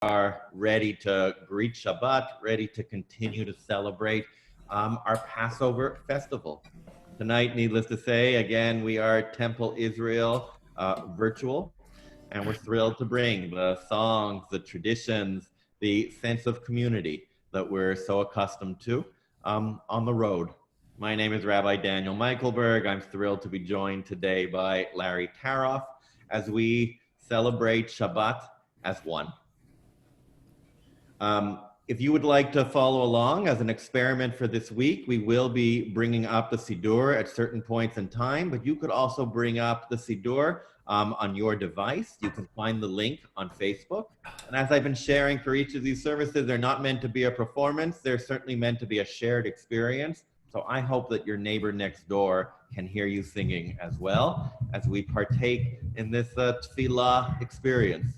are ready to greet Shabbat, ready to continue to celebrate our Passover festival. Tonight, needless to say, again, we are Temple Israel virtual, and we're thrilled to bring the songs, the traditions, the sense of community that we're so accustomed to on the road. My name is Rabbi Daniel Mikelberg. I'm thrilled to be joined today by Larry Tarof as we celebrate Shabbat as one. If you would like to follow along as an experiment for this week, we will be bringing up the Siddur at certain points in time, but you could also bring up the Siddur on your device. You can find the link on Facebook. And as I've been sharing for each of these services, they're not meant to be a performance. They're certainly meant to be a shared experience. So I hope that your neighbor next door can hear you singing as well as we partake in this tefillah experience.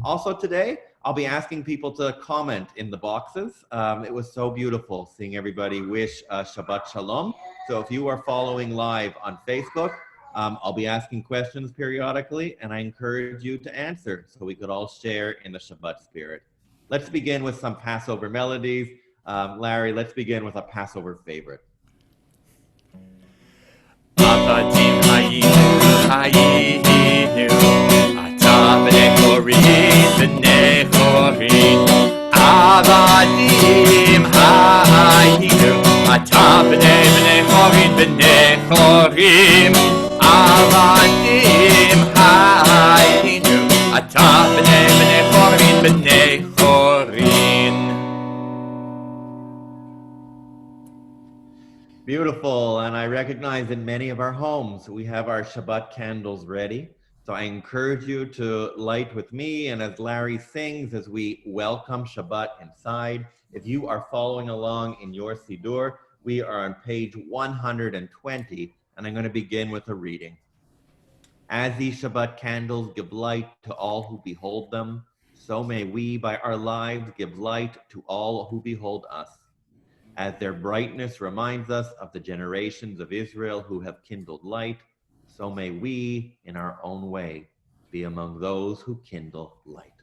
Also today, I'll be asking people to comment in the boxes. It was so beautiful seeing everybody wish Shabbat Shalom. So if you are following live on Facebook, I'll be asking questions periodically, and I encourage you to answer so we could all share in the Shabbat spirit. Let's begin with some Passover melodies. Larry, let's begin with a Passover favorite. עבדים היינו, אתה בני חורין, בני חורין. עבדים היינו, אתה בני חורין, בני חורין. Beautiful, and I recognize in many of our homes we have our Shabbat candles ready. So I encourage you to light with me, and as Larry sings, as we welcome Shabbat inside, if you are following along in your Siddur, we are on page 120, and I'm going to begin with a reading. As these Shabbat candles give light to all who behold them, so may we by our lives give light to all who behold us. As their brightness reminds us of the generations of Israel who have kindled light, so may we, in our own way, be among those who kindle light.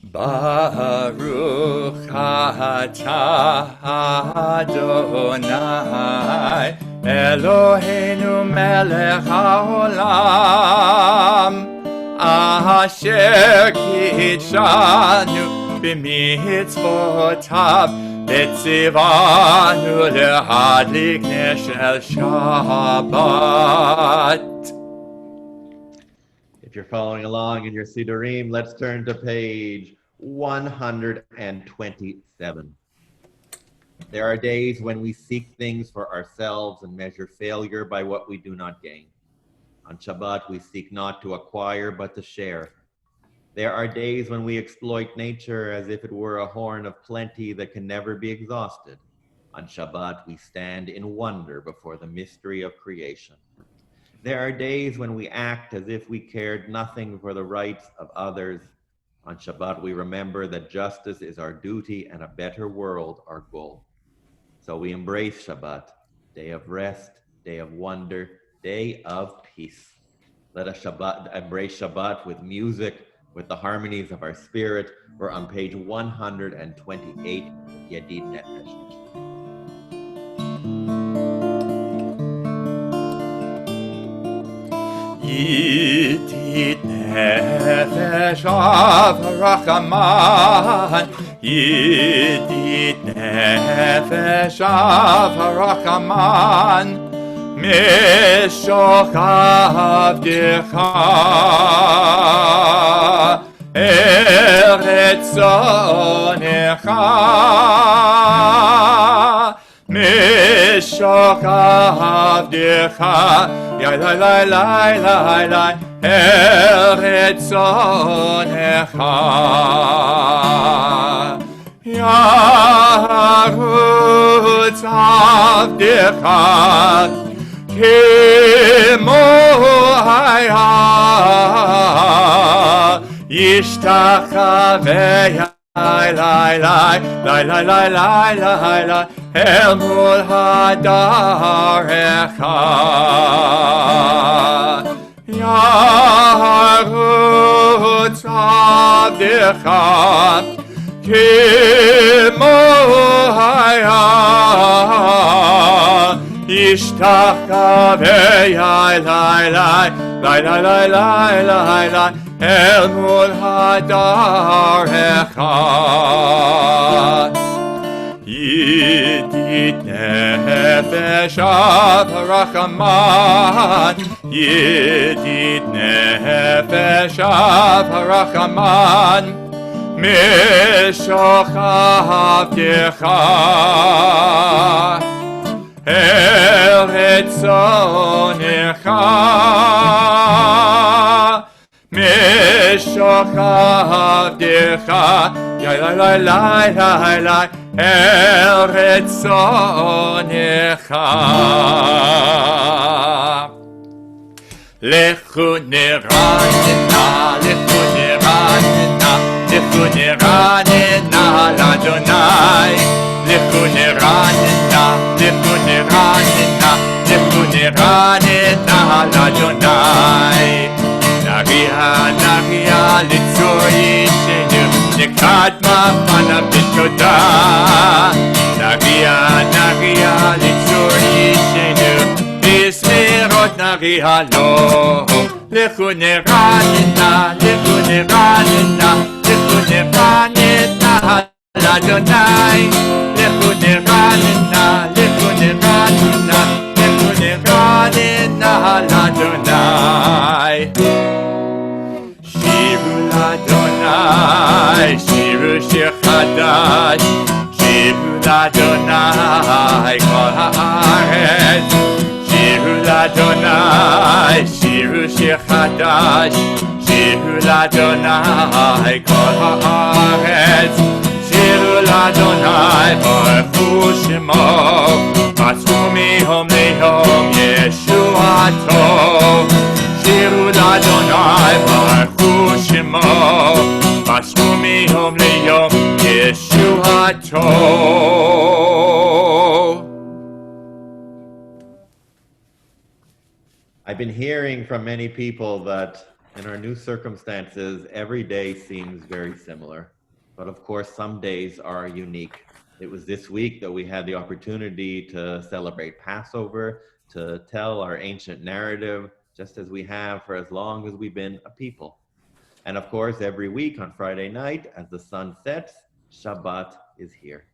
Baruch atah Adonai Eloheinu melech haolam Asher kitshanu b'mitzvotav Betzivanu lehadlik neshel Shabbat. If you're following along in your Siddurim, let's turn to page 127. There are days when we seek things for ourselves and measure failure by what we do not gain. On Shabbat, we seek not to acquire, but to share. There are days when we exploit nature as if it were a horn of plenty that can never be exhausted. On Shabbat, we stand in wonder before the mystery of creation. There are days when we act as if we cared nothing for the rights of others. On Shabbat, we remember that justice is our duty and a better world our goal. So we embrace Shabbat, day of rest, day of wonder, day of peace. Let us embrace Shabbat with music, with the harmonies of our spirit. We're on page 128, Yedid Nefesh. Yedid Nefesh Rachaman, Yedid Nefesh Rachaman, Meshach Avdecha, Eretz Zonecha, Meshach Avdecha, Yai lai lai lai lai lai, Eretz Zonecha, Yarutz Avdecha, Kemo haya, Yishtachaveya אל מול הדר אחד. ירוץ עבדך כמו היה, ישתחווה אל מול הדר אחד. ידיד נפש אב הרחמן, ידיד נפש אב הרחמן, משוך עבדך אל רצונך, משוך עבדך אל רצונך. לכו נרננה, לכו נרננה, לכו נרננה לאדוני, לכו נרננה, לכו נרננה, לכו נרננה לאדוני. נריע נריע לצור ישנו, נקדמה פניו בתודה. נריע נריע לצור ישנו, בסמירות נריע לו. לכו נרננה, לכו נרננה, לכו נרננה לאדוני, לכו נרננה, לכו נרננה, לכו נרננה לאדוני. שירו לאדוני, שירו שיר חדש, שירו לאדוני כל הארץ. שירו לאדוני, שירו שיר חדש, שירו לאדוני כל הארץ. שירו לאדוני ברכו שמו, עצמו מיום ליום ישועתו. שירו לאדוני ברכו שמו, עצמו מיום ליום ישועתו. I've been hearing from many people that in our new circumstances, every day seems very similar. But of course, some days are unique. It was this week that we had the opportunity to celebrate Passover, to tell our ancient narrative, just as we have for as long as we've been a people. And of course, every week on Friday night, as the sun sets, Shabbat is here.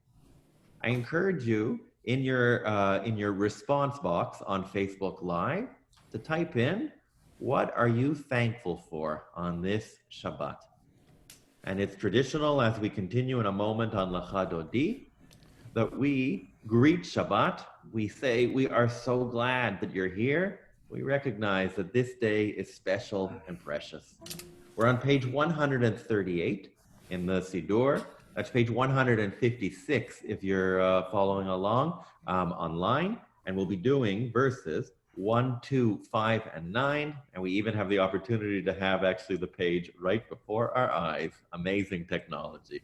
I encourage you in your response box on Facebook Live to type in, what are you thankful for on this Shabbat? And it's traditional, as we continue in a moment on Lecha Dodi, that we greet Shabbat. We say, we are so glad that you're here. We recognize that this day is special and precious. We're on page 138 in the Siddur. That's page 156 if you're following along online. And we'll be doing verses 1, 2, 5, and 9. And we even have the opportunity to have actually the page right before our eyes. Amazing technology.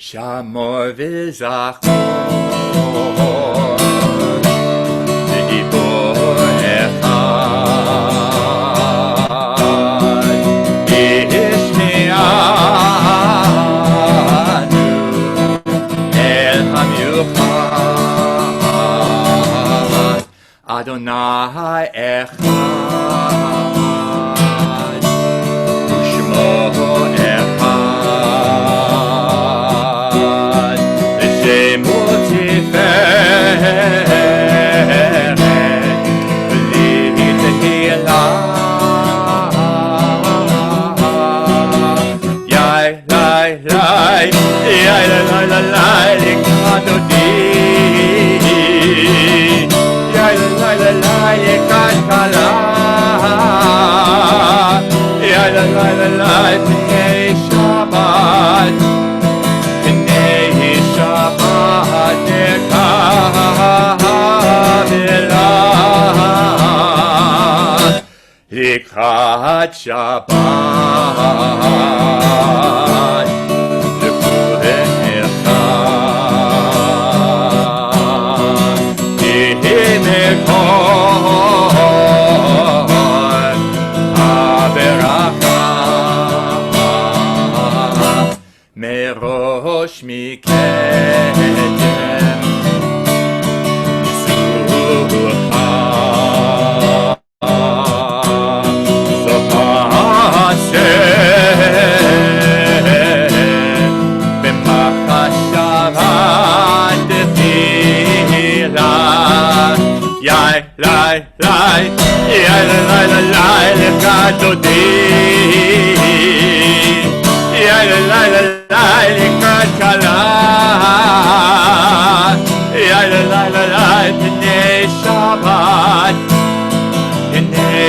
Shamor v'zachor v'dibor echad ishmi'anu el hamiuchad Adonai echad u'shmo echad v'shemo tiferet v'li tehillah yai lai lai yai lai lai lai lai likadodi לקראת כלה. יאללה לילה לילה פני שבת, פני שבת נקבלה. לקראת שבת לכבודך תהי מכל הברכה. מראש מקדם ניסוך Lai, lai, lai, lai, lai, lai, לקראת דודי. lai, lai, lai, lai, לקראת כלה. lai, lai, lai, lai, פני שבת, פני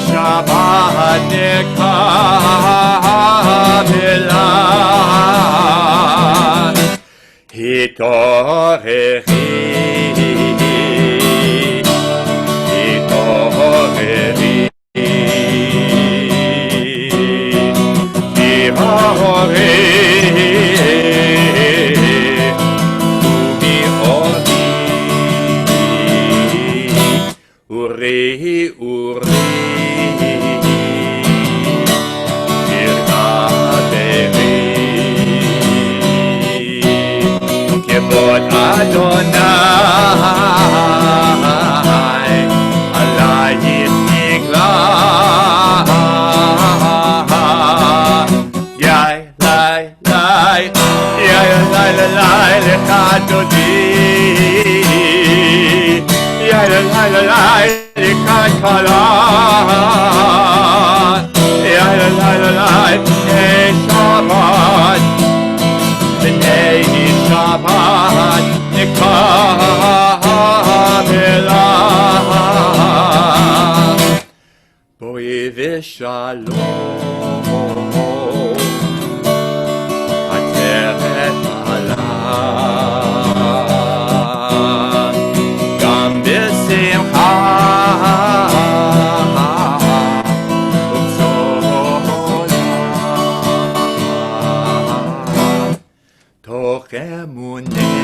שבת נקבלה. התעוררי אורי אורי תרעברי כבוד אדוני עלייך נגלה. יאי לי לי יאי לי לי לך דודי. יאי לי לי לקראת כלה. יאי לי לי פני שבת, פני שבת נקבלה. בואי ושלום עטרת עלה, גם בשמחה תוך אמונה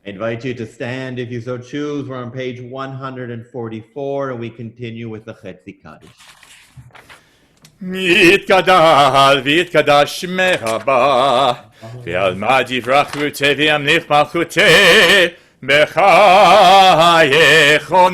I invite you to stand if you so choose. We're on page 144 and we continue with the Chetzi Kaddish. יתגדל ויתקדש שמך רבה, ועלמא יברח רותי וימליך מלכותי, בחייכון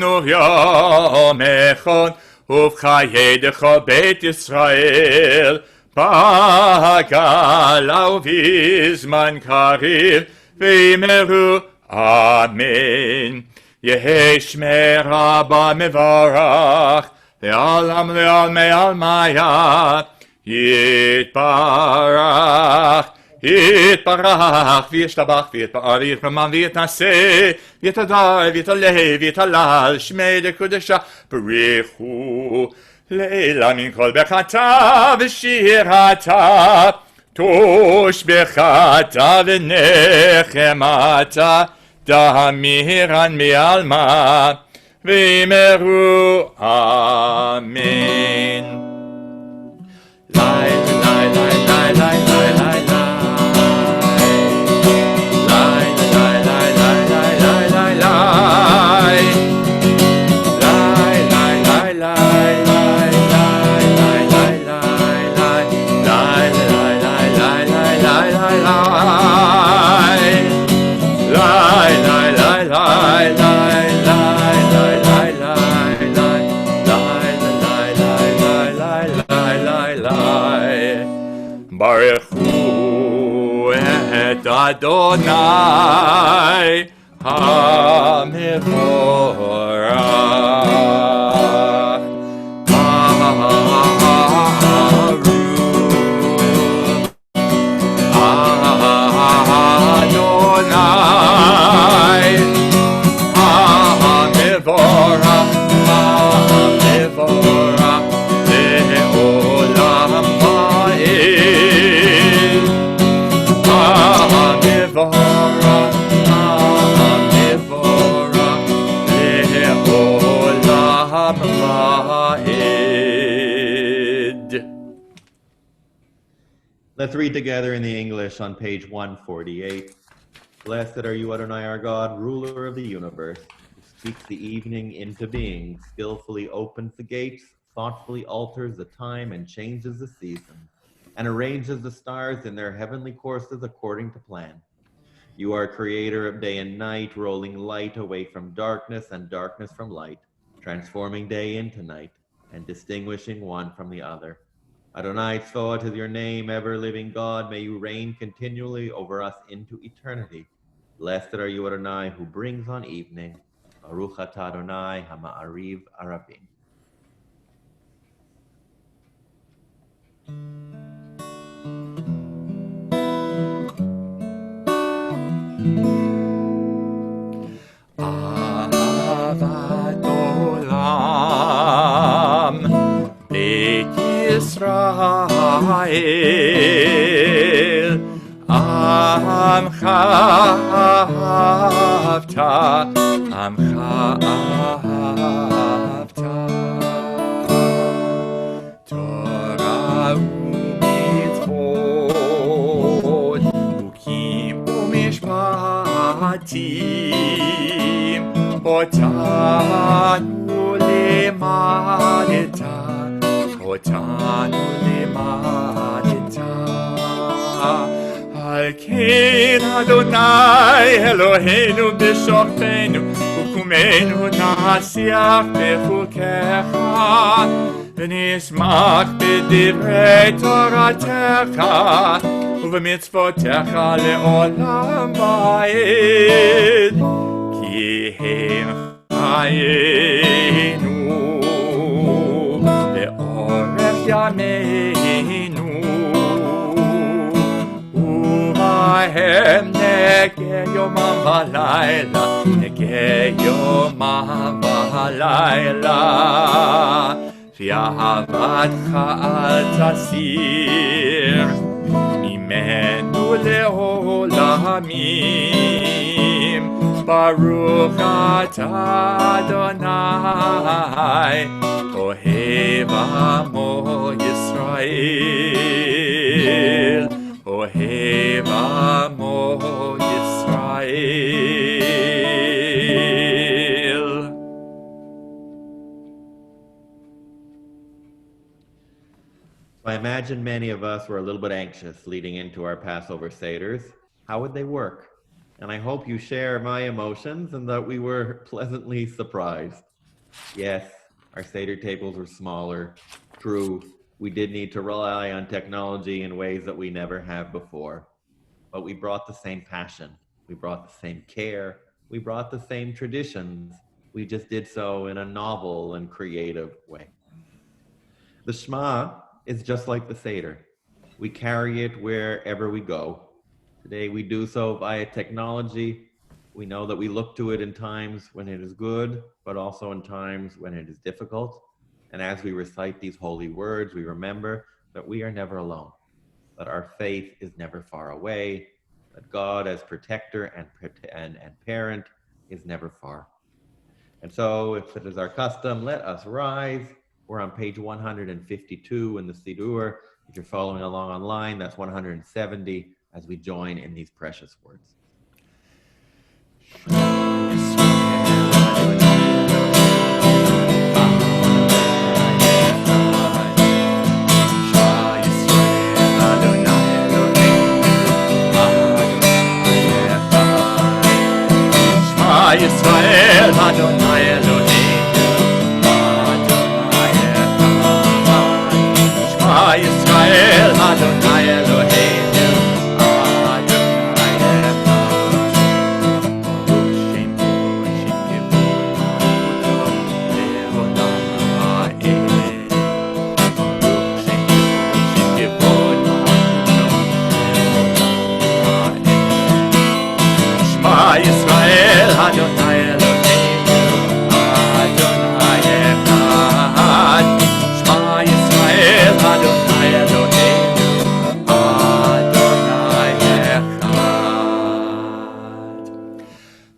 וביומכון ובחיי דכל בית ישראל, בגלה ובזמן קריב, ואמרו אמן. יהי שמי רבה מברך, לעולם לעלמי עלמיה, יתברך, יתברך, וישתבח, ויתפאר, ויתרומם, ויתנשא, ויתהדר, ויתעלה, ויתהלל, שמי לקודשה, ברכו, לעילה מן כל ברכתה ושירתה, תושבחתה ונחמתה, דמירן מעלמה, ואמרו אמן. לי, לי, לי, לי, לי, לי, לי, Adonai HaMevorach Baruch Adonai HaMevorach HaMevorach Le'olam Va'ed HaMevorach HaMevorach Le'olam Va'ed. Let's read together in the English on page 148. Blessed are you, Adonai, our God, ruler of the universe, who speaks the evening into being, skillfully opens the gates, thoughtfully alters the time and changes the seasons, and arranges the stars in their heavenly courses according to plan. You are creator of day and night, rolling light away from darkness and darkness from light, transforming day into night, and distinguishing one from the other. Adonai Tzvaot is your name, ever-living God. May you reign continually over us into eternity. Blessed are you, Adonai, who brings on evening. Baruch atah Adonai HaMa'ariv Arabim. Ahavat olam Beit Yisrael Amcha ahavta Torah u'mitzvot Ukim u'mishpatim Otanu limadeta Al ken Adonai Eloheinu b'shofteinu Ukumenu nasiach b'chukecha V'nishmach b'divrei Toratecha U'v'mitzvotecha le'olam va'ed Ki hem chayenu le'orech yameinu U'vahem negeh yomam v'layla Negeh yomam v'layla V'ahavatcha al tasir Mimenu le'olamim Baruch atah Adonai Ohev amo Yisrael Ohev amo Yisrael. I imagine many of us were a little bit anxious leading into our Passover Seders. How would they work? And I hope you share my emotions and that we were pleasantly surprised. Yes, our Seder tables were smaller. True, we did need to rely on technology in ways that we never have before. But we brought the same passion. We brought the same care. We brought the same traditions. We just did so in a novel and creative way. The Shema is just like the Seder. We carry it wherever we go. Today we do so via technology. We know that we look to it in times when it is good, but also in times when it is difficult. And as we recite these holy words, we remember that we are never alone, that our faith is never far away, that God as protector and parent is never far. And so if it is our custom, let us rise. We're on page 152 in the Siddur. If you're following along online, that's 170 as we join in these precious words. Yisrael Adonai Eloheinu Adonai Echad Shema Yisrael Adonai Eloheinu Adonai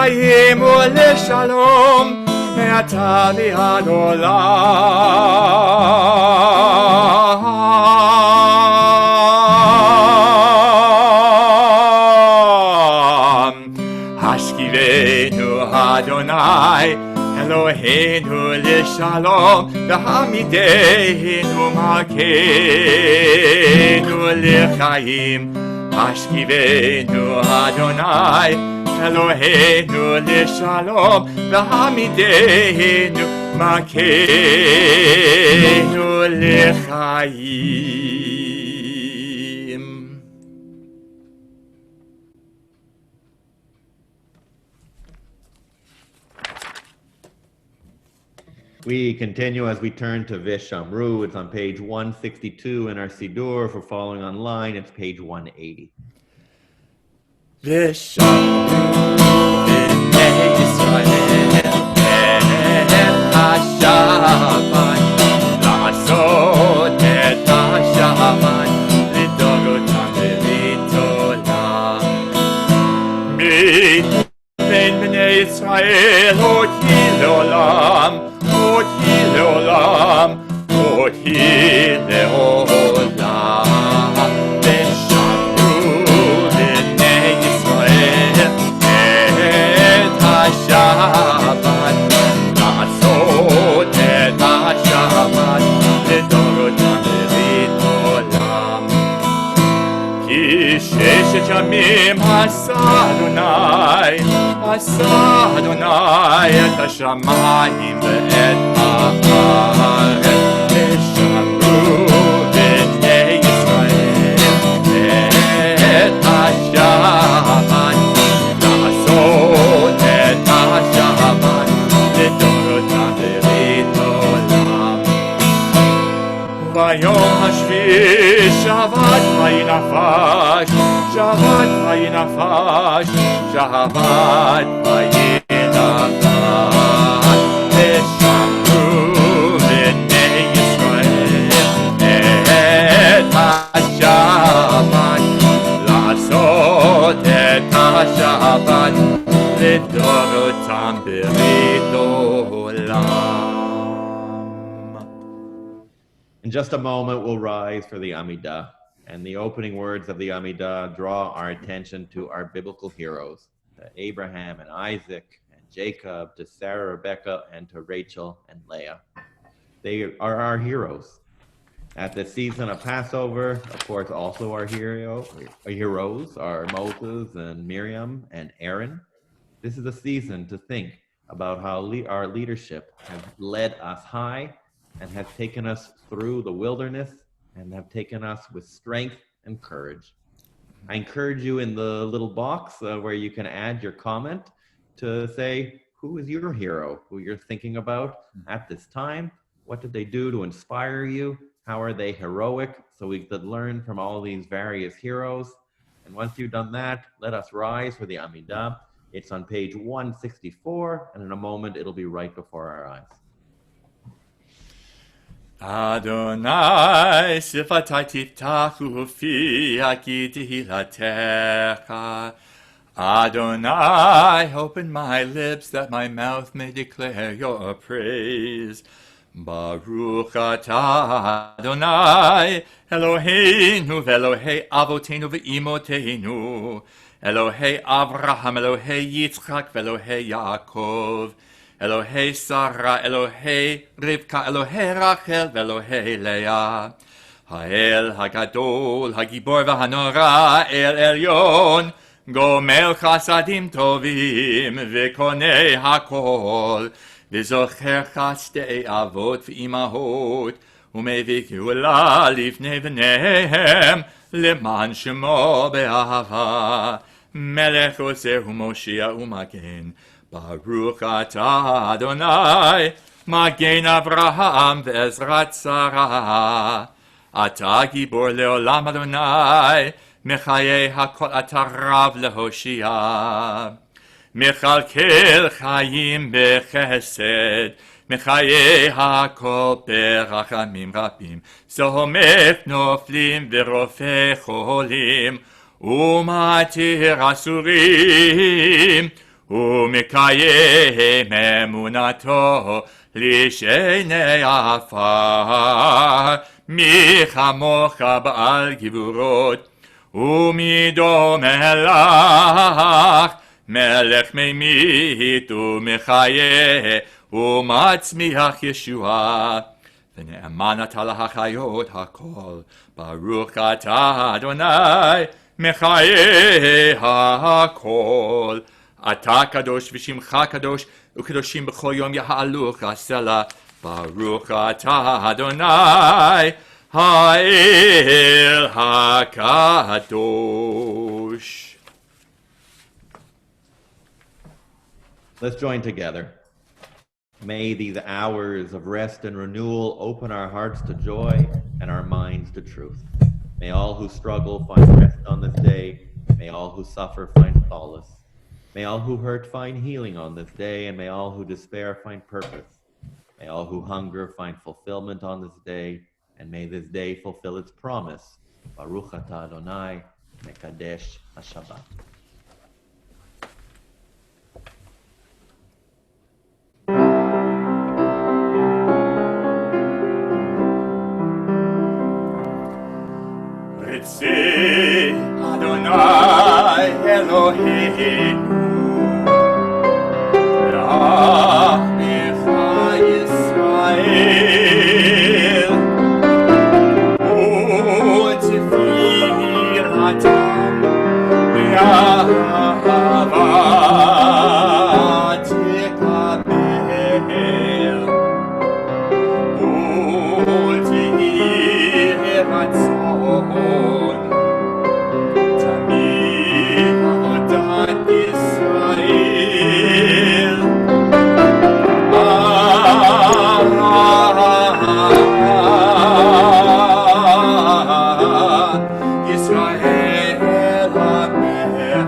לחיים ולשלום, מעתה ועד עולם. השכיבנו אדוני Eloheinu l'shalom, v'hamidenu malkeinu l'chaim. Hashkivenu Adonai, Eloheinu l'shalom, v'hamidenu malkeinu l'chaim. We continue as we turn to Vishamru. It's on page 162 in our Siddur. If we're following online, it's page 180. Vishamru b'nei Yisrael et ha-Shabbat la'asot et ha-Shabbat lidorotam v'litolam. Min b'nei Yisrael hoti le'olam, hoti le'olam, hoti le'olam. Vishamru b'nei Yisrael et ha-Shabbat la'asot et ha-Shabbat לדורותם ולעולם. כי ששת ימים עשה אדוני את השמיים ואת הארץ. ושמרו בני ישראל את השבת, לעשות את השבת לדורותם ולעולם. ביום השביעי שבת וינפש, שבת וינפש, שבת וינפש. ושמרו בני ישראל את השבת, לעשות את השבת לדורותם ברית עולם. In just a moment, we'll rise for the Amidah. And the opening words of the Amidah draw our attention to our biblical heroes, to Abraham and Isaac and Jacob, to Sarah, Rebecca, and to Rachel and Leah. They are our heroes. At the season of Passover, of course, also our heroes are Moses and Miriam and Aaron. This is a season to think about how our leadership has led us high and has taken us through the wilderness and have taken us with strength and courage. I encourage you in the little box where you can add your comment to say, who is your hero, who you're thinking about at this time? What did they do to inspire you? How are they heroic? So we could learn from all these various heroes. And once you've done that, let us rise for the Amidah. It's on page 164, and in a moment, it'll be right before our eyes. Adonai, sifatai tiftachu fi aki tehilatecha. Adonai, open my lips that my mouth may declare your praise. Baruch atah Adonai, Eloheinu ve'Elohei avotenu ve'imotenu, Elohei Avraham, Elohei Yitzchak ve'Elohei Yaakov, Elohei Sarah, Elohei Rivka, Elohei Rachel, ve'Elohei Leah. Ha'el hagadol, hagibor v'hanora, el elyon, gomel chasadim tovim, v'konei hakol, v'zocher chastei avot v'imahot, ומביא גאולה לפני בניהם, למען שמו באהבה. מלך עוזר ומושיע ומגן, ברוך אתה אדוני, מגן אברהם ועזרת שרה. אתה גיבור לעולם אדוני, מחיי הכל אתה רב להושיע. מכלכל חיים בחסד, מחיי הכל ברחמים רבים, סומך נופלים ורופא חולים, ומתיר אסורים, ומקיים אמונתו לשני עפר, מי כמוך בעל גבורות, ומידו מלך, מלך ממית ומחיה, ומצמיח ישועה. ונאמן אתה להחיות הכל, ברוך אתה אדוני, מחיה הכל. אתה קדוש ושמך קדוש, וקדושים בכל יום יעלוך סלה. ברוך אתה אדוני, האל הקדוש. Let's join together. May these hours of rest and renewal open our hearts to joy and our minds to truth. May all who struggle find rest on this day. May all who suffer find solace. May all who hurt find healing on this day, and may all who despair find purpose. May all who hunger find fulfillment on this day, and may this day fulfill its promise. Baruch atah Adonai, Mekadesh HaShabbat. Ritzi Adonai Eloheinu Rabbicha Yisrael U'tefiratam Be'ahava Tekabel U'tehi Ratzon Tamid Avodat Yisrael Yisrael HaMecha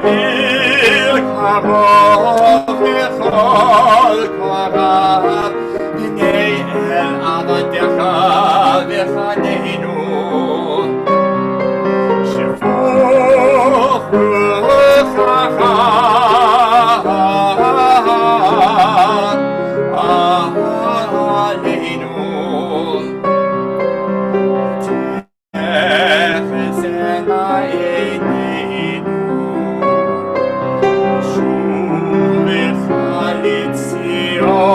Il Karov V'chol Karav B'nei El Avadecha V'chaneinu Shefuch Ruchacha Aleinu Tefezen Ha'eneinu Shumecha L'Tzion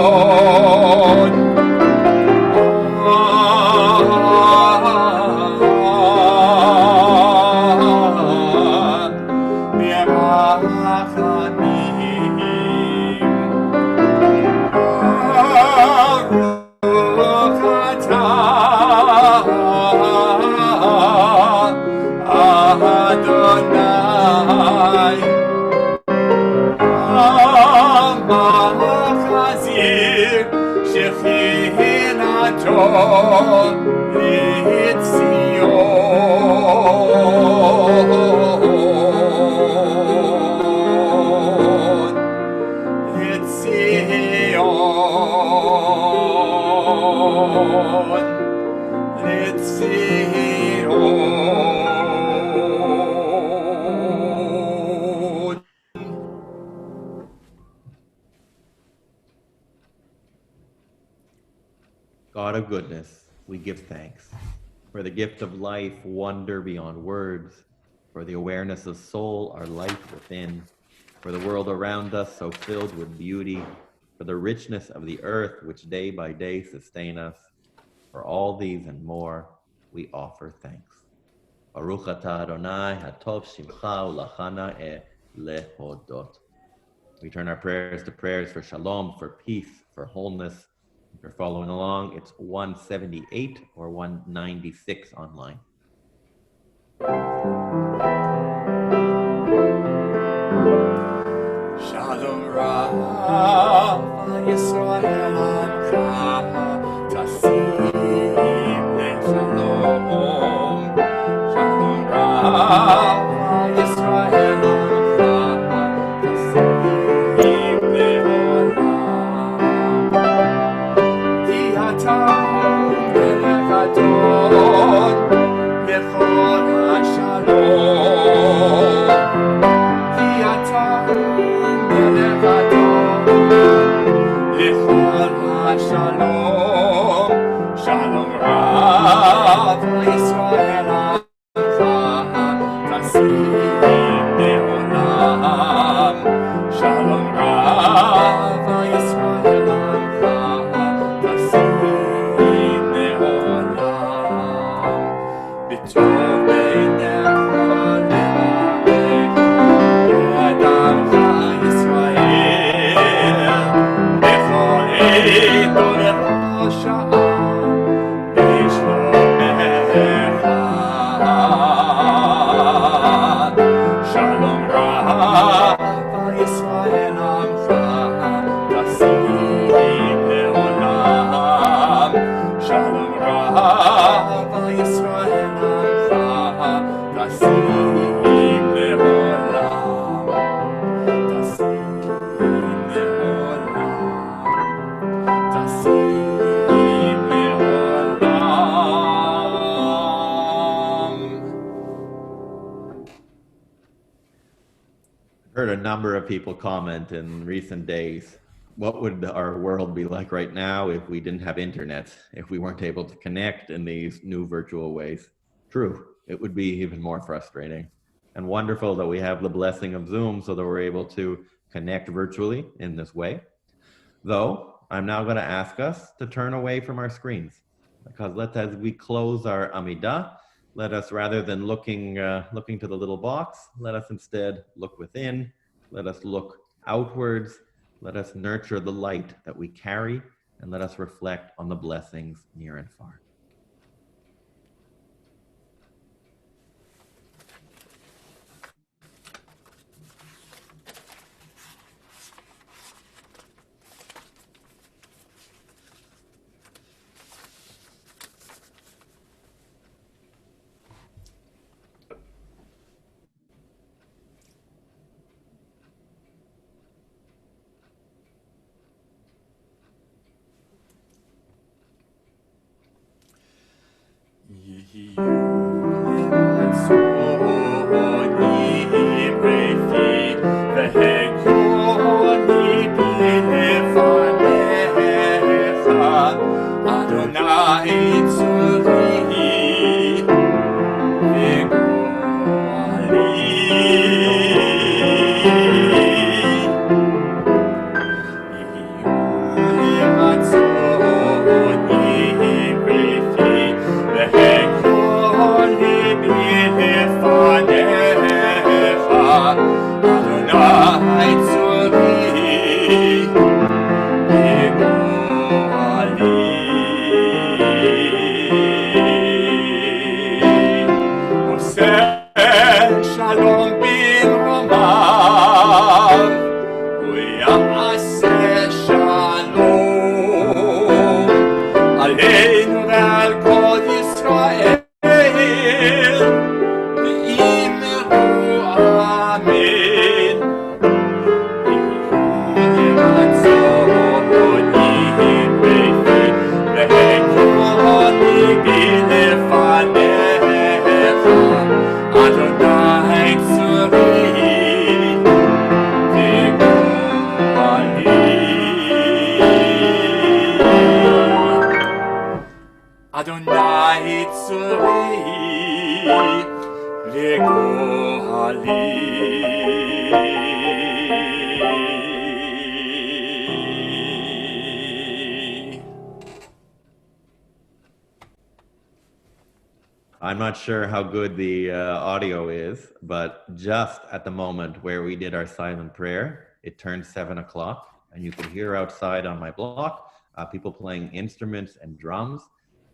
God of goodness, we give thanks for the gift of life, wonder beyond words, for the awareness of soul, our light within, for the world around us so filled with beauty, for the richness of the earth which day by day sustain us. For all these and more, we offer thanks. Baruch atah Adonai, hatov shimcha ulachana lehodot. We turn our prayers to prayers for shalom, for peace, for wholeness. If you're following along, it's 178 or 196 online. Shalom Rav Yisrael Amcha Tasim Lechalom. Shalom Rav Yisrael Amcha Tasim Leolam. Ki Ata Melech Adon Lechol HaShalom. number of people comment in recent days, what would our world be like right now if we didn't have internet, if we weren't able to connect in these new virtual ways? True, it would be even more frustrating. And wonderful that we have the blessing of Zoom so that we're able to connect virtually in this way. Though, I'm now going to ask us to turn away from our screens, because as we close our Amidah, let us, rather than looking to the little box, let us instead look within, let us look outwards, let us nurture the light that we carry, and let us reflect on the blessings near and far. I'm not sure how good the audio is, but just at the moment where we did our silent prayer, it turned 7 o'clock, and you could hear outside on my block people playing instruments and drums,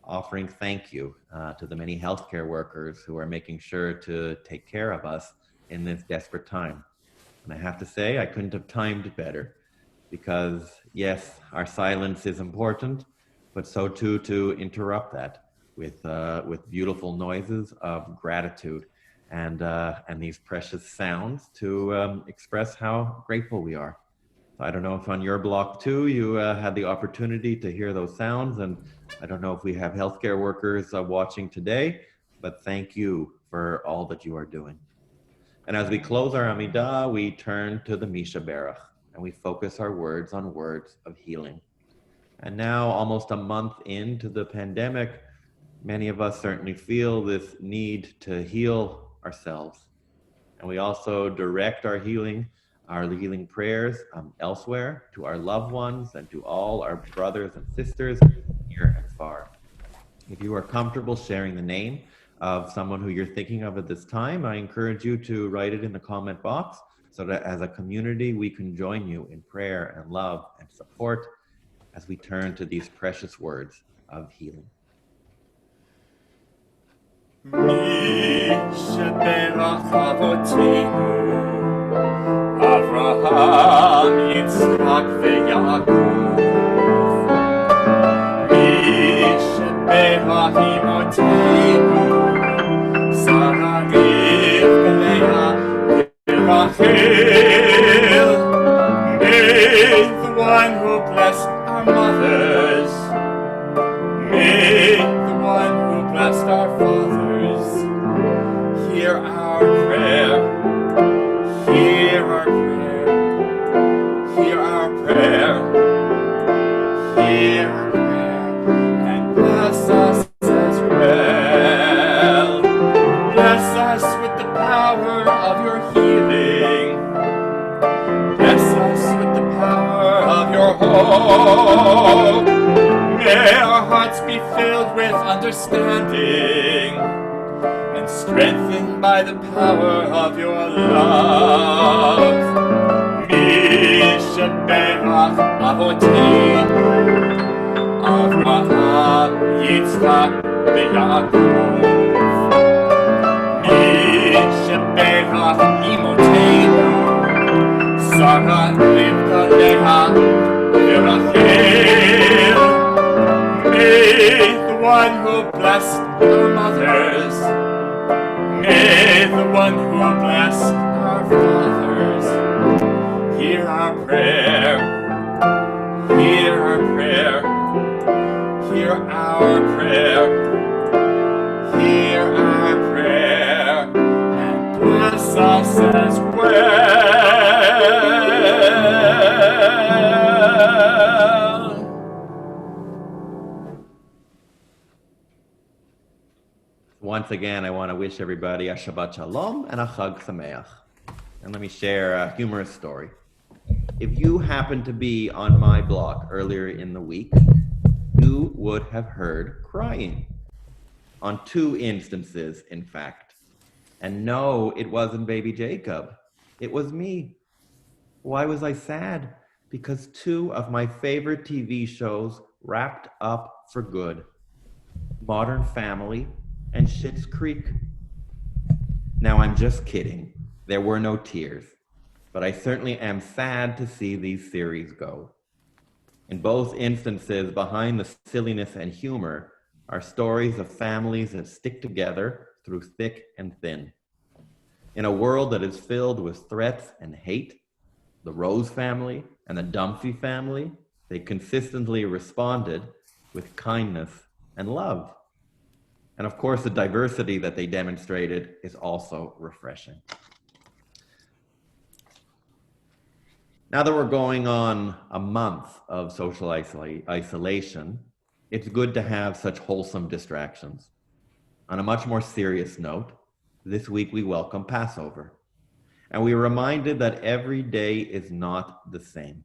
offering thank you to the many healthcare workers who are making sure to take care of us in this desperate time. And I have to say, I couldn't have timed it better, because yes, our silence is important, but so too to interrupt that with beautiful noises of gratitude and these precious sounds to express how grateful we are. I don't know if on your block too you had the opportunity to hear those sounds, and I don't know if we have healthcare workers watching today, but thank you for all that you are doing. And as we close our Amidah, we turn to the Mikelberg and we focus our words on words of healing. And now, almost a month into the pandemic, many of us certainly feel this need to heal ourselves. And we also direct our healing prayers elsewhere to our loved ones and to all our brothers and sisters near and far. If you are comfortable sharing the name of someone who you're thinking of at this time, I encourage you to write it in the comment box so that as a community, we can join you in prayer and love and support as we turn to these precious words of healing. Mikelberg Avotenu, Avraham, Yitzchak veYaakov. Mikelberg Imotenu, Sarah, Rivka, Leah, Rachel. May the one who blessed our mothers, may the one who blessed our fathers, hear our prayer, hear our prayer. understanding and strengthened by the power of your love. Mikelberg Avoteinu, Avraham, Yitzchak, Yaakov. Mikelberg Imoteinu, Sarah, Rivka, Leah, Rachel. May the one who blessed our mothers, may the one who blessed our fathers, hear our prayer, hear our prayer, hear our prayer, hear our prayer, and bless us as well. Once again, I want to wish everybody a Shabbat Shalom and a Chag Sameach. And let me share a humorous story. If you happened to be on my block earlier in the week, you would have heard crying. On 2 instances, in fact. And no, it wasn't baby Jacob. It was me. Why was I sad? Because 2 of my favorite TV shows wrapped up for good. Modern Family and Schitt's Creek. Now, I'm just kidding. There were no tears, but I certainly am sad to see these series go. In both instances, behind the silliness and humor are stories of families that stick together through thick and thin. In a world that is filled with threats and hate, the Rose family and the Dunphy family, they consistently responded with kindness and love. And of course, the diversity that they demonstrated is also refreshing. Now that we're going on a month of social isolation, it's good to have such wholesome distractions. On a much more serious note, this week we welcome Passover. And we are reminded that every day is not the same.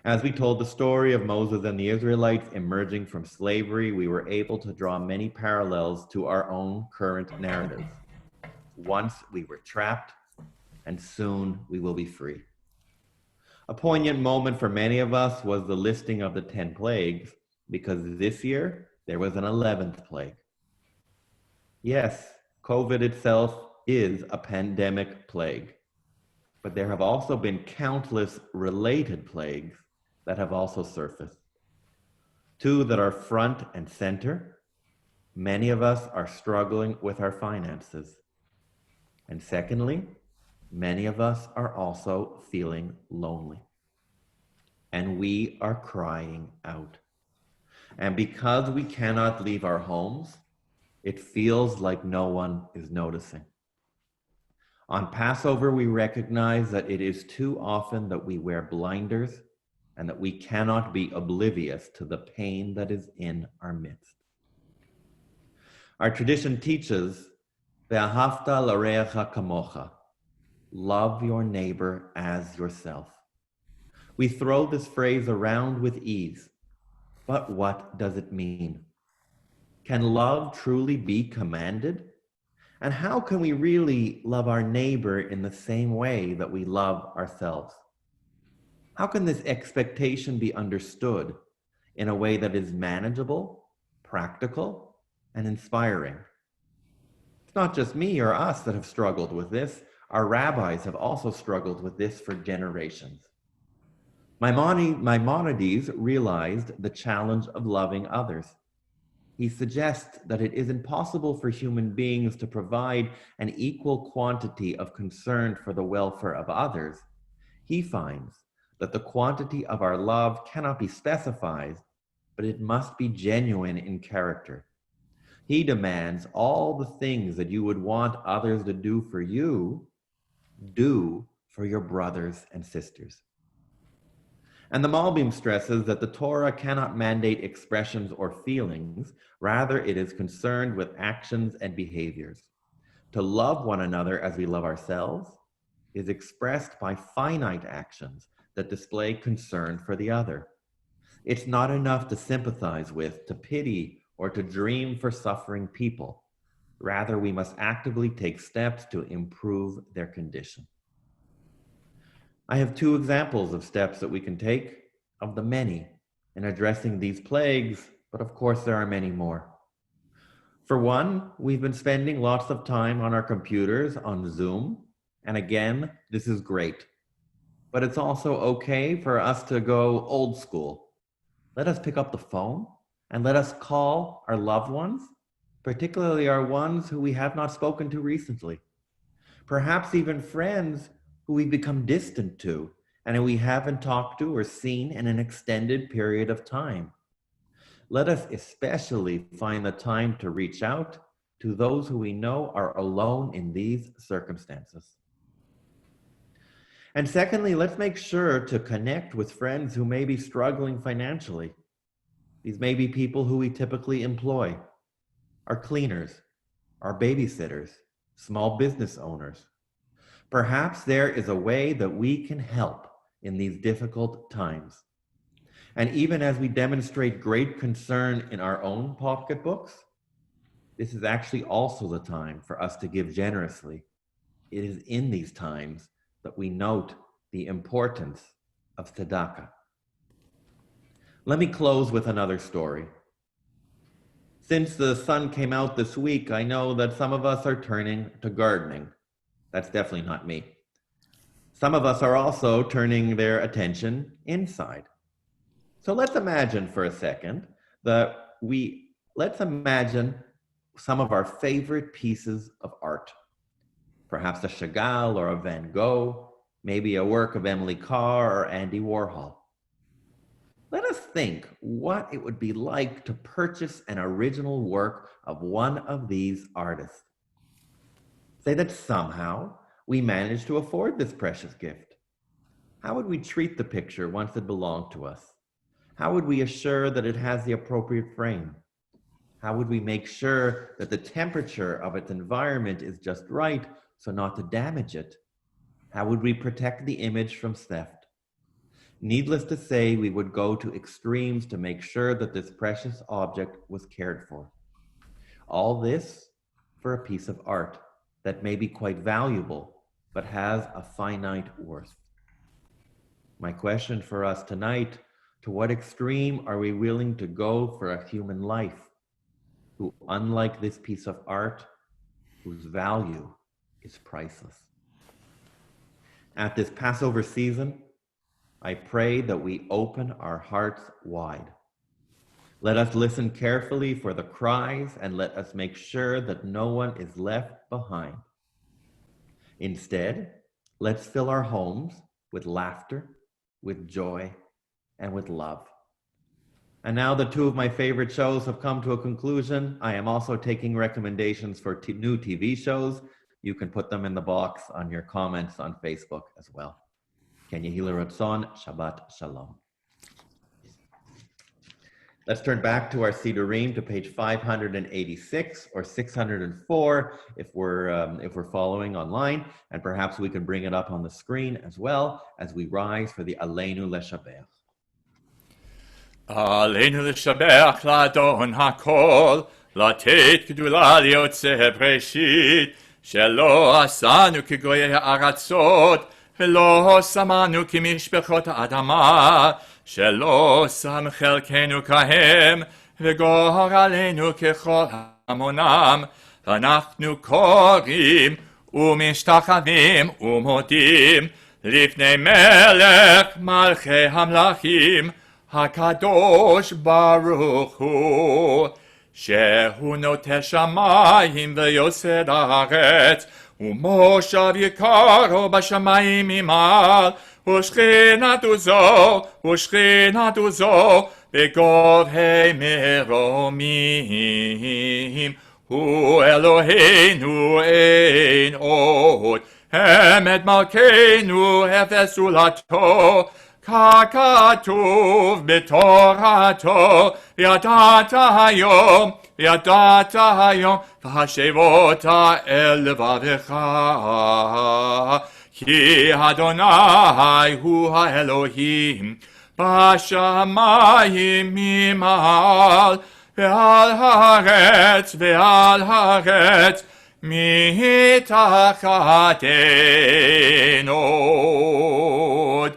As we told the story of Moses and the Israelites emerging from slavery, we were able to draw many parallels to our own current narratives. Once we were trapped, and soon we will be free. A poignant moment for many of us was the listing of the 10 plagues, because this year there was an 11th plague. Yes, COVID itself is a pandemic plague, but there have also been countless related plagues that have also surfaced. 2 that are front and center. Many of us are struggling with our finances. And secondly, many of us are also feeling lonely. And we are crying out. And because we cannot leave our homes, it feels like no one is noticing. On Passover, we recognize that it is too often that we wear blinders and that we cannot be oblivious to the pain that is in our midst. Our tradition teaches, Ve'ahavta l'reacha kamocha, love your neighbor as yourself. We throw this phrase around with ease, but what does it mean? Can love truly be commanded? And how can we really love our neighbor in the same way that we love ourselves? How can this expectation be understood in a way that is manageable, practical, and inspiring? It's not just me or us that have struggled with this. Our rabbis have also struggled with this for generations. Maimonides realized the challenge of loving others. He suggests that it is impossible for human beings to provide an equal quantity of concern for the welfare of others. He finds that the quantity of our love cannot be specified, but it must be genuine in character. He demands all the things that you would want others to do for you, do for your brothers and sisters. And the Malbim stresses that the Torah cannot mandate expressions or feelings, rather it is concerned with actions and behaviors. To love one another as we love ourselves is expressed by finite actions that display concern for the other. It's not enough to sympathize with, to pity, or to dream for suffering people. Rather, we must actively take steps to improve their condition. I have two examples of steps that we can take, of the many, in addressing these plagues, but of course there are many more. For one, we've been spending lots of time on our computers on Zoom, and again, this is great. But it's also okay for us to go old school. Let us pick up the phone and let us call our loved ones, particularly our ones who we have not spoken to recently. Perhaps even friends who we've become distant to and who we haven't talked to or seen in an extended period of time. Let us especially find the time to reach out to those who we know are alone in these circumstances. And secondly, let's make sure to connect with friends who may be struggling financially. These may be people who we typically employ, our cleaners, our babysitters, small business owners. Perhaps there is a way that we can help in these difficult times. And even as we demonstrate great concern in our own pocketbooks, this is actually also the time for us to give generously. It is in these times that we note the importance of tzedakah. Let me close with another story. Since the sun came out this week, I know that some of us are turning to gardening. That's definitely not me. Some of us are also turning their attention inside. So let's imagine for a second that let's imagine some of our favorite pieces of art. Perhaps a Chagall or a Van Gogh, maybe a work of Emily Carr or Andy Warhol. Let us think what it would be like to purchase an original work of one of these artists. Say that somehow we managed to afford this precious gift. How would we treat the picture once it belonged to us? How would we assure that it has the appropriate frame? How would we make sure that the temperature of its environment is just right so not to damage it? How would we protect the image from theft? Needless to say, we would go to extremes to make sure that this precious object was cared for. All this for a piece of art that may be quite valuable, but has a finite worth. My question for us tonight: to what extreme are we willing to go for a human life who, unlike this piece of art, whose value is priceless? At this Passover season, I pray that we open our hearts wide. Let us listen carefully for the cries and let us make sure that no one is left behind. Instead, let's fill our homes with laughter, with joy, and with love. And now that two of my favorite shows have come to a conclusion, I am also taking recommendations for new TV shows. You can put them in the box on your comments on Facebook as well. Ken Yehi Ratzon, Shabbat Shalom. Let's turn back to our Sidurim to page 586 or 604 if we're following online, and perhaps we can bring it up on the screen as well as we rise for the Aleinu Leshabech. עלינו לשבח לאדון הכל, לתת גדולה ליוצא בראשית, שלא עשנו כגויי הארצות, ולא שמנו כמשפחות האדמה, שלא שם חלקנו כהם, וגורלנו ככל המונם. אנחנו קוראים ומשתחווים ומודים לפני מלך מלכי המלכים, הקדוש ברוך הוא, שהוא נוטה שמיים ויוסד הארץ, ומושב יקרו בשמיים ממעל, ושכינתו זו בגובהי מרומים. הוא אלוהינו אין עוד, אמת מלכנו אפס זולתו, ככתוב בתורתו, ידעת היום, והשבות אל לבבך. כי אדוני הוא האלוהים, בשמיים ממעל, ועל הארץ ועל הארץ מתחתנו עוד.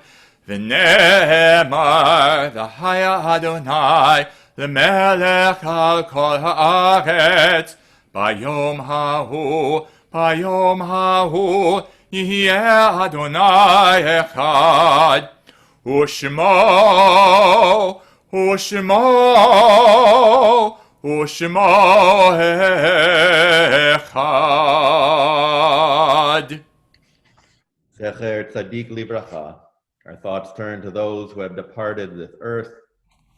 ונאמר והיה אדוני למלך על כל הארץ ביום ההוא יהיה אדוני אחד ושמו אחד. Zecher Tzadik Livracha. Our thoughts turn to those who have departed this earth,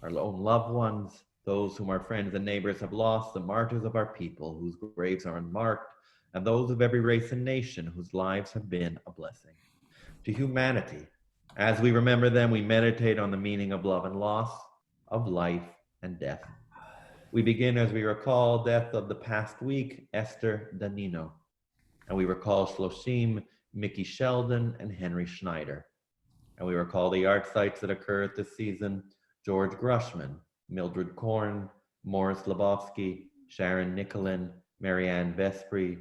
our own loved ones, those whom our friends and neighbors have lost, the martyrs of our people whose graves are unmarked, and those of every race and nation whose lives have been a blessing. To humanity, as we remember them, we meditate on the meaning of love and loss, of life and death. We begin as we recall death of the past week, Esther Danino, and we recall Shloshim, Mickey Sheldon, and Henry Schneider. And we recall the art sites that occurred this season: George Grushman, Mildred Korn, Morris Lebowski, Sharon Nicolin, Marianne Vespri,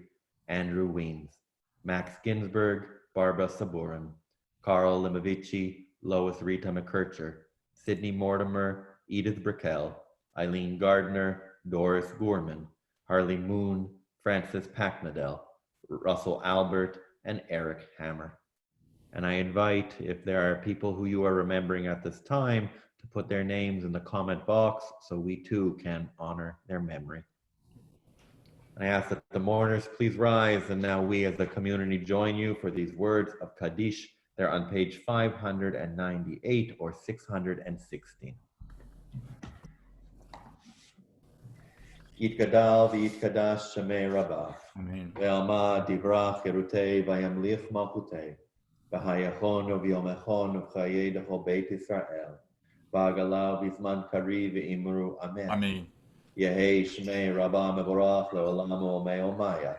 Andrew Weems, Max Ginsberg, Barbara Saburin, Carl Limovici, Lois Rita McKercher, Sidney Mortimer, Edith Brickell, Eileen Gardner, Doris Gorman, Harley Moon, Francis Packnadell, Russell Albert, and Eric Hammer. And I invite, if there are people who you are remembering at this time, to put their names in the comment box so we too can honor their memory. I ask that the mourners please rise, and now we as a community join you for these words of Kaddish. They're on page 598 or 616. Yitgadal v'yitkadash Shemei Rabbah. Amen. Ve'alma divrach Yerutei v'yamlich malchutei. V'hayachon v'yomechon v'chayei d'chol Beit Yisrael. V'agala v'zman kari v'imru amen. Amen. Yehei Shmei Rabbah mevorach le'olam u'omei omaya.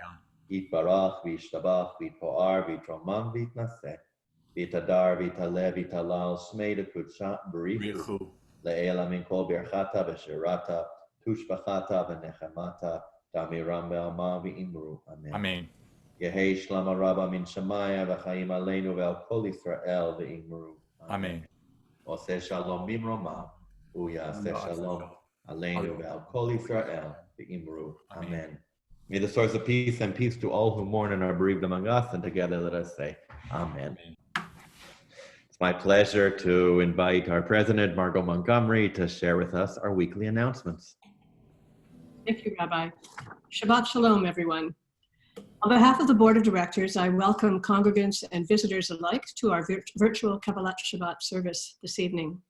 Yitbarach v'yishtabach v'yitpoar v'yitromam v'yitnaseh. V'yitadar v'yitaleh v'yitalal Shmei d'kudshat b'richu. Le'ela min kol birchata v'shirata. Tushbachata v'nechemata. Damiram ve'alma v'imru amen. Amen. Yehei Shlama Rabba min Shemaya v'chaim aleinu ve'al kol Yisrael v'imru. Amen. Oseh shalom bimroma, uyaseh shalom aleinu ve'al kol Yisrael v'imru. Amen. May the source of peace and peace to all who mourn and are bereaved among us, and together let us say, Amen. It's my pleasure to invite our president, Margot Montgomery, to share with us our weekly announcements. Thank you, Rabbi. Shabbat Shalom, everyone. On behalf of the Board of Directors, I welcome congregants and visitors alike to our virtual Kabbalat Shabbat service this evening.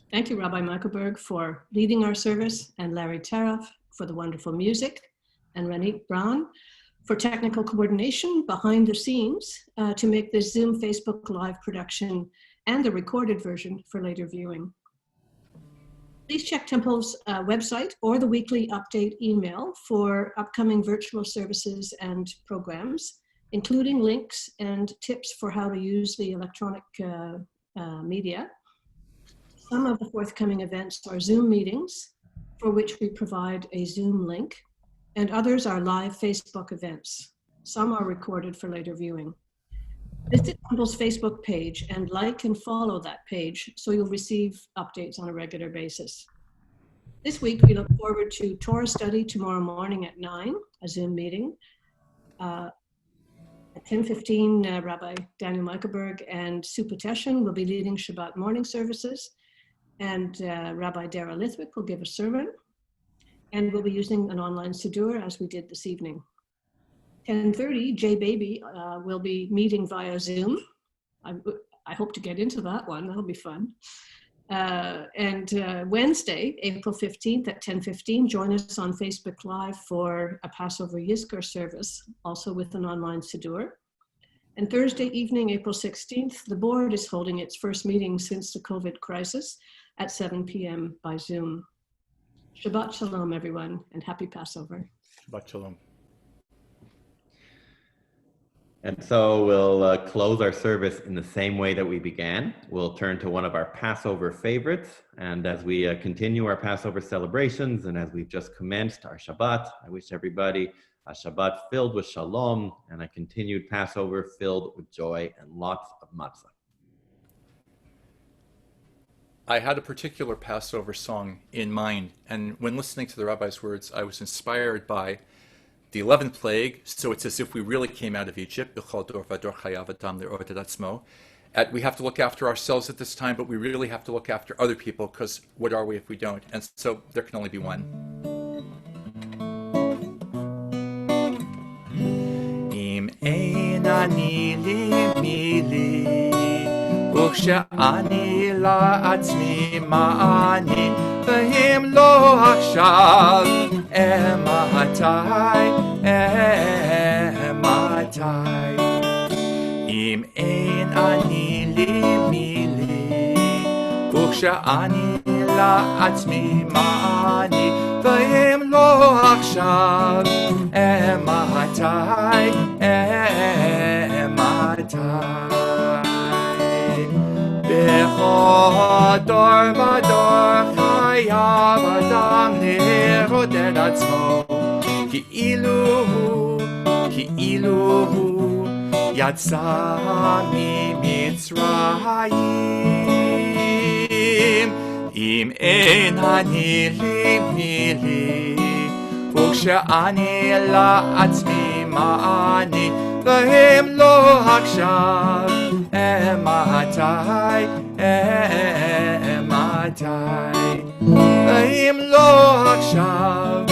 Thank you, Rabbi Mikelberg, for leading our service, and Larry Tarof for the wonderful music, and Ranit Brown for technical coordination behind the scenes to make this Zoom Facebook Live production and the recorded version for later viewing. Please check Temple's website or the weekly update email for upcoming virtual services and programs, including links and tips for how to use the electronic media. Some of the forthcoming events are Zoom meetings, for which we provide a Zoom link, and others are live Facebook events. Some are recorded for later viewing. Visit Temple's Facebook page and like and follow that page so you'll receive updates on a regular basis. This week, we look forward to Torah study tomorrow morning at 9, a Zoom meeting. At 10:15, Rabbi Daniel Mikelberg and Sue Peteshin will be leading Shabbat morning services, and Rabbi Dara Lithwick will give a sermon, and we'll be using an online siddur as we did this evening. 10:30, Jay Baby will be meeting via Zoom. I hope to get into that one. That'll be fun. Wednesday, April 15th at 10:15, join us on Facebook Live for a Passover Yizkor service, also with an online siddur. And Thursday evening, April 16th, the board is holding its first meeting since the COVID crisis at 7 p.m. by Zoom. Shabbat Shalom, everyone, and happy Passover. Shabbat Shalom. And so we'll close our service in the same way that we began. We'll turn to one of our Passover favorites. And as we continue our Passover celebrations, and as we've just commenced our Shabbat, I wish everybody a Shabbat filled with shalom and a continued Passover filled with joy and lots of matzah. I had a particular Passover song in mind, and when listening to the rabbi's words, I was inspired by the 11th plague. So it's as if we really came out of Egypt. We have to look after ourselves at this time, but we really have to look after other people, because what are we if we don't? And so there can only be one. Im ein ani li וכשאני לעצמי מה אני והם לא עכשיו מתי אם אין אני לי מילי וכשאני לעצמי מה אני והם לא עכשיו מתי בכל דור ודור חייב אדם לרודד עצמו כאילו הוא יצא ממצרים אם אין אני לי מילי וכשאני לעצמי מה אני והם לא עכשיו מתי והם לא עכשיו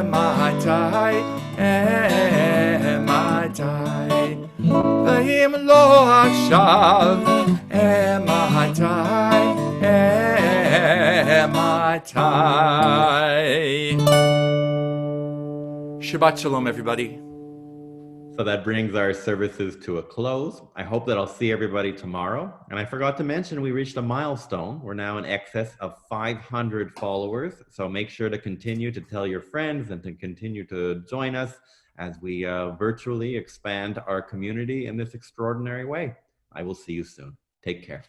מתי והם לא עכשיו מתי Shabbat Shalom, everybody. So that brings our services to a close. I hope that I'll see everybody tomorrow. And I forgot to mention, we reached a milestone. We're now in excess of 500 followers. So make sure to continue to tell your friends and to continue to join us as we virtually expand our community in this extraordinary way. I will see you soon. Take care.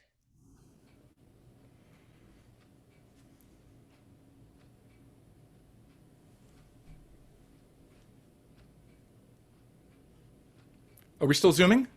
Are we still Zooming?